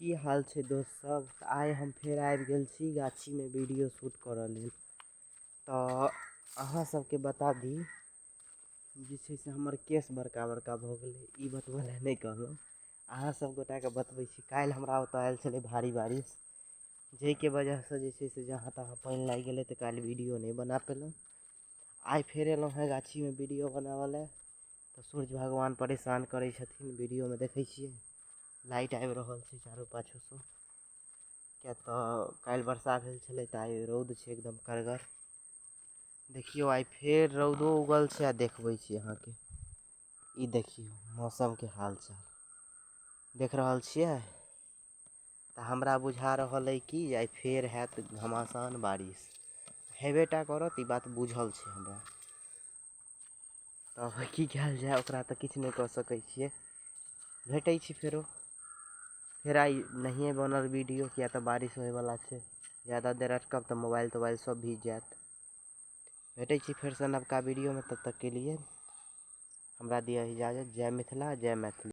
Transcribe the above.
की हाल छै दोस्त सब। आइ हम फेर आबि गेल छी गाछी में वीडियो शूट करऽ लेल। तऽ अहाँ सबके बता दी जे छै से हमर केस बड़का बड़का भऽ गेलै, ई बतबै लए नहीं कहलहुँ, अहाँ सब गोटा के बतबै छी। काल्हि हमरा ओतऽ आयल छलै भारी बारिश, जाहिके वजहसँ जे छै से जहाँ तहाँ पानि लागि गेलै, तऽ काल्हि वीडियो नहीं बना पेलहुँ। आइ फेर एलहुँ हैं गाछी में वीडियो बनाबऽ लए, तऽ सूर्य भगवान परेशान करै छथिन। वीडियो में देखै छियै लाइट आबि रहल छै चारू पाछूसँ, किया तऽ काल्हि वर्षा भेल छलै, तऽ आइ रौद छै एकदम कड़गर। देखियौ आइ फेर रौदो उगल छै। आ देखबै छी अहाँके, ई देखियौ मौसम के हाल चाल देख रहल छियै। तऽ हमरा बुझा रहल अइ कि आइ फेर हैत घमासान बारिश, हेबेटा करत, ई बात बुझल छै हमरा। तऽ की कयल जाय, ओकरा तऽ किछु नहि कऽ सकै छियै। भेटै छी फेर आइ नहिए बनल वीडियो, किया तऽ बारिश होयवला छै। ज़्यादा देर अटकब तऽ मोबाइल तोबाइल सब भीज जायत। भेटै छी फेरसँ नवका वीडियो में, तब तक के लिए हमरा दिअ इजाज़त। जय मिथिला, जय मैथिली।